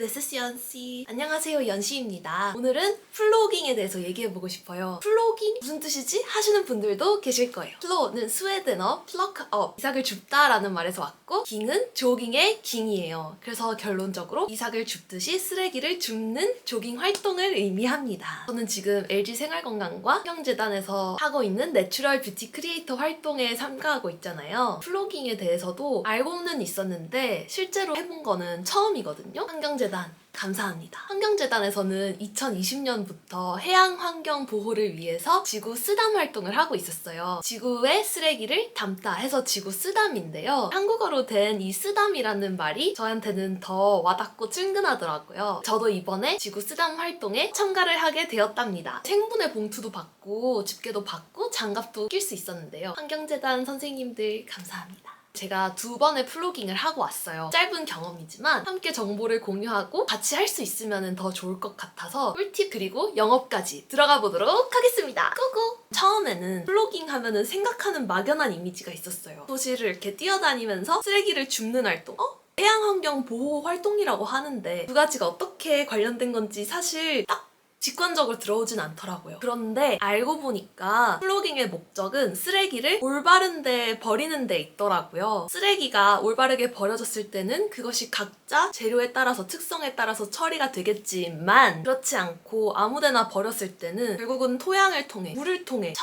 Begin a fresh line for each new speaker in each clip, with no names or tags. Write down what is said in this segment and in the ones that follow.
this is 연씨. 안녕하세요, 연씨입니다. 오늘은 플로깅에 대해서 얘기해보고 싶어요. 플로깅? 무슨 뜻이지? 하시는 분들도 계실 거예요. 플로는 스웨덴어 pluck up, 이삭을 줍다라는 말에서 왔고, 깅은 조깅의 깅이에요. 그래서 결론적으로 이삭을 줍듯이 쓰레기를 줍는 조깅 활동을 의미합니다. 저는 지금 LG 생활건강과 환경재단에서 하고 있는 내추럴 뷰티 크리에이터 활동에 참가하고 있잖아요. 플로깅에 대해서도 알고는 있었는데 실제로 해본 거는 처음이거든요. 환경재단 감사합니다. 환경재단에서는 2020년부터 해양 환경 보호를 위해서 지구 쓰담 활동을 하고 있었어요. 지구의 쓰레기를 담다 해서 지구 쓰담인데요. 한국어로 된 이 쓰담이라는 말이 저한테는 더 와닿고 친근하더라고요. 저도 이번에 지구 쓰담 활동에 참가를 하게 되었답니다. 생분해 봉투도 받고 집게도 받고 장갑도 낄 수 있었는데요. 환경재단 선생님들 감사합니다. 제가 2번의 플로깅을 하고 왔어요. 짧은 경험이지만 함께 정보를 공유하고 같이 할 수 있으면 더 좋을 것 같아서 꿀팁 그리고 영업까지 들어가 보도록 하겠습니다. 고고! 처음에는 플로깅 하면은 생각하는 막연한 이미지가 있었어요. 도시를 이렇게 뛰어다니면서 쓰레기를 줍는 활동. 해양환경 보호 활동이라고 하는데 두 가지가 어떻게 관련된 건지 사실 딱 직관적으로 들어오진 않더라고요. 그런데 알고 보니까 플로깅의 목적은 쓰레기를 올바른 데 버리는 데 있더라고요. 쓰레기가 올바르게 버려졌을 때는 그것이 각자 재료에 따라서 특성에 따라서 처리가 되겠지만 그렇지 않고 아무데나 버렸을 때는 결국은 토양을 통해 물을 통해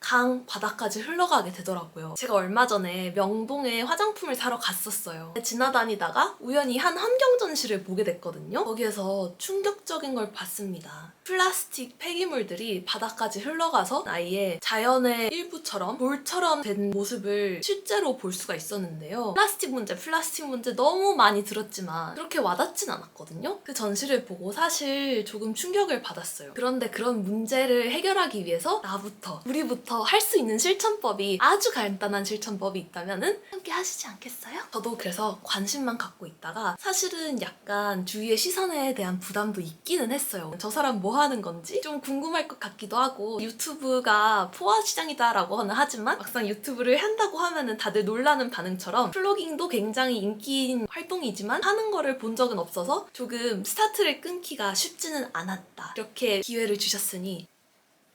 강, 바다까지 흘러가게 되더라고요. 제가 얼마 전에 명동에 화장품을 사러 갔었어요. 지나다니다가 우연히 한 환경 전시를 보게 됐거든요. 거기에서 충격적인 걸 봤습니다. 플라스틱 폐기물들이 바다까지 흘러가서 아예 자연의 일부처럼 돌처럼 된 모습을 실제로 볼 수가 있었는데요. 플라스틱 문제 너무 많이 들었지만 그렇게 와닿진 않았거든요. 그 전시를 보고 사실 조금 충격을 받았어요. 그런데 그런 문제를 해결하기 위해서 우리부터 할 수 있는 실천법이 아주 간단한 실천법이 있다면 함께 하시지 않겠어요? 저도 그래서 관심만 갖고 있다가 사실은 약간 주위의 시선에 대한 부담도 있기는 했어요. 저 사람 뭐 하는 건지 좀 궁금할 것 같기도 하고 유튜브가 포화시장이다라고는 하지만 막상 유튜브를 한다고 하면은 다들 놀라는 반응처럼 플로깅도 굉장히 인기인 활동이지만 하는 거를 본 적은 없어서 조금 스타트를 끊기가 쉽지는 않았다. 이렇게 기회를 주셨으니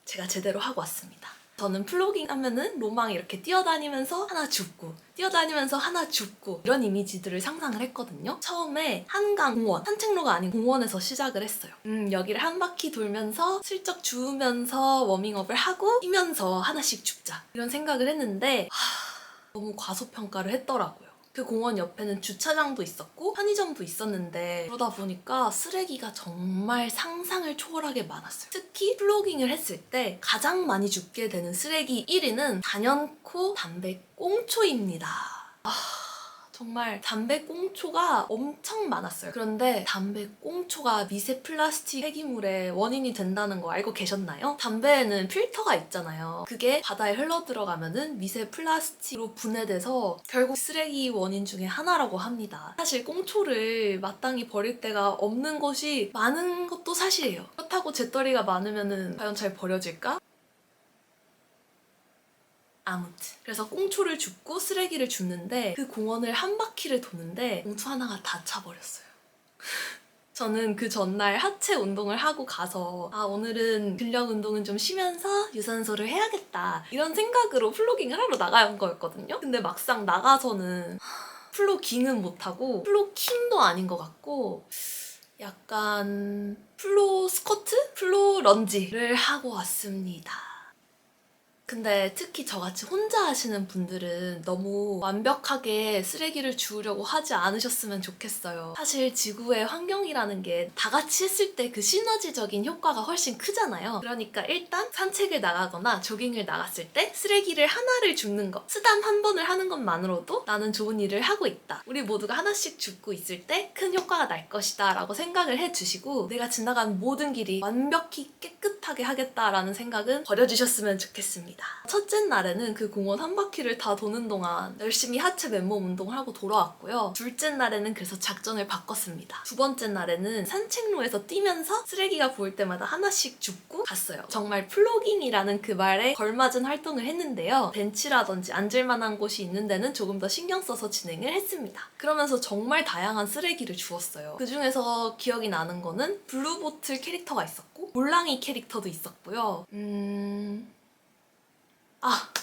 제가 제대로 하고 왔습니다. 저는 플로깅 하면은 로망 이렇게 뛰어다니면서 하나 줍고 뛰어다니면서 하나 줍고 이런 이미지들을 상상을 했거든요. 처음에 한강 공원, 산책로가 아닌 공원에서 시작을 했어요. 여기를 한 바퀴 돌면서 슬쩍 주우면서 워밍업을 하고 뛰면서 하나씩 줍자 이런 생각을 했는데 너무 과소평가를 했더라고요. 그 공원 옆에는 주차장도 있었고 편의점도 있었는데 그러다 보니까 쓰레기가 정말 상상을 초월하게 많았어요. 특히 플로깅을 했을 때 가장 많이 줍게 되는 쓰레기 1위는 단연코 담배꽁초입니다. 정말 담배꽁초가 엄청 많았어요. 그런데 담배꽁초가 미세 플라스틱 폐기물의 원인이 된다는 거 알고 계셨나요? 담배에는 필터가 있잖아요. 그게 바다에 흘러들어가면은 미세 플라스틱으로 분해돼서 결국 쓰레기 원인 중에 하나라고 합니다. 사실 꽁초를 마땅히 버릴 데가 없는 곳이 많은 것도 사실이에요. 그렇다고 재떨이가 많으면은 과연 잘 버려질까? 아무튼 그래서 꽁초를 줍고 쓰레기를 줍는데 그 공원을 한 바퀴를 도는데 봉투 하나가 다 차버렸어요. 저는 그 전날 하체 운동을 하고 가서 오늘은 근력 운동은 좀 쉬면서 유산소를 해야겠다 이런 생각으로 플로깅을 하러 나간 거였거든요. 근데 막상 나가서는 플로깅은 못하고 플로킹도 아닌 것 같고 약간 플로 스쿼트? 플로 런지를 하고 왔습니다. 근데 특히 저같이 혼자 하시는 분들은 너무 완벽하게 쓰레기를 주우려고 하지 않으셨으면 좋겠어요. 사실 지구의 환경이라는 게 다 같이 했을 때 그 시너지적인 효과가 훨씬 크잖아요. 그러니까 일단 산책을 나가거나 조깅을 나갔을 때 쓰레기를 하나를 줍는 것, 쓰담 한 번을 하는 것만으로도 나는 좋은 일을 하고 있다. 우리 모두가 하나씩 줍고 있을 때 큰 효과가 날 것이다 라고 생각을 해주시고 내가 지나간 모든 길이 완벽히 깨끗한 뿌듯하게 하겠다라는 생각은 버려주셨으면 좋겠습니다. 첫째 날에는 그 공원 한 바퀴를 다 도는 동안 열심히 하체 맨몸 운동을 하고 돌아왔고요. 둘째 날에는 그래서 작전을 바꿨습니다. 두 번째 날에는 산책로에서 뛰면서 쓰레기가 보일 때마다 하나씩 줍고 갔어요. 정말 플로깅이라는 그 말에 걸맞은 활동을 했는데요. 벤치라든지 앉을 만한 곳이 있는 데는 조금 더 신경 써서 진행을 했습니다. 그러면서 정말 다양한 쓰레기를 주웠어요. 그 중에서 기억이 나는 거는 블루보틀 캐릭터가 있었고 몰랑이 캐릭터도 있었고요.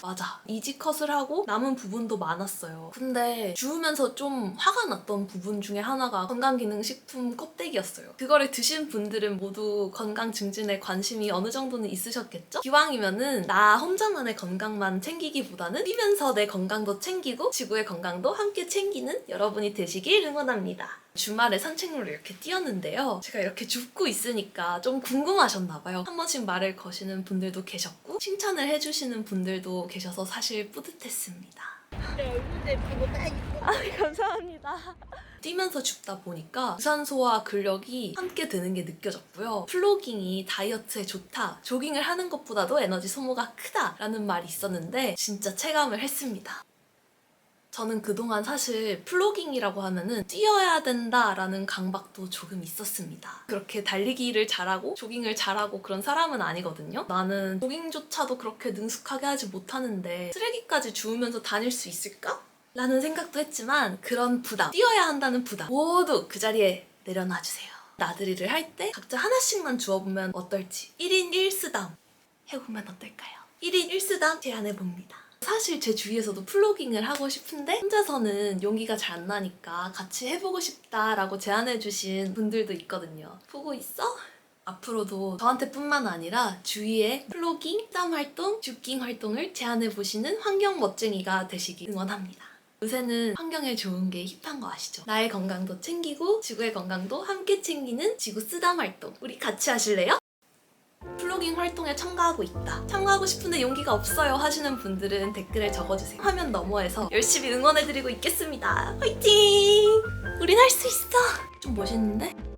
맞아. 이지컷을 하고 남은 부분도 많았어요. 근데 주우면서 좀 화가 났던 부분 중에 하나가 건강기능식품 껍데기였어요. 그거를 드신 분들은 모두 건강 증진에 관심이 어느 정도는 있으셨겠죠? 기왕이면은 나 혼자만의 건강만 챙기기보다는 뛰면서 내 건강도 챙기고 지구의 건강도 함께 챙기는 여러분이 되시길 응원합니다. 주말에 산책로를 이렇게 뛰었는데요. 제가 이렇게 줍고 있으니까 좀 궁금하셨나봐요. 한 번씩 말을 거시는 분들도 계셨고 칭찬을 해주시는 분들도 계셔서 사실 뿌듯했습니다. 감사합니다. 뛰면서 줍다 보니까 유산소와 근력이 함께 드는 게 느껴졌고요. 플로깅이 다이어트에 좋다, 조깅을 하는 것보다도 에너지 소모가 크다라는 말이 있었는데 진짜 체감을 했습니다. 저는 그동안 사실 플로깅이라고 하면은 뛰어야 된다라는 강박도 조금 있었습니다. 그렇게 달리기를 잘하고 조깅을 잘하고 그런 사람은 아니거든요. 나는 조깅조차도 그렇게 능숙하게 하지 못하는데 쓰레기까지 주우면서 다닐 수 있을까? 라는 생각도 했지만 그런 부담, 뛰어야 한다는 부담 모두 그 자리에 내려놔주세요. 나들이를 할 때 각자 하나씩만 주워보면 어떨지 1인 1수담 해보면 어떨까요? 1인 1수담 제안해봅니다. 사실 제 주위에서도 플로깅을 하고 싶은데 혼자서는 용기가 잘 안 나니까 같이 해보고 싶다라고 제안해주신 분들도 있거든요. 보고 있어? 앞으로도 저한테뿐만 아니라 주위에 플로깅, 수담 활동, 줍깅 활동을 제안해보시는 환경 멋쟁이가 되시길 응원합니다. 요새는 환경에 좋은 게 힙한 거 아시죠? 나의 건강도 챙기고 지구의 건강도 함께 챙기는 지구 쓰담 활동 우리 같이 하실래요? 플로깅 활동에 참가하고 있다, 참가하고 싶은데 용기가 없어요 하시는 분들은 댓글에 적어주세요. 화면 너머에서 열심히 응원해드리고 있겠습니다. 화이팅! 우린 할 수 있어! 좀 멋있는데?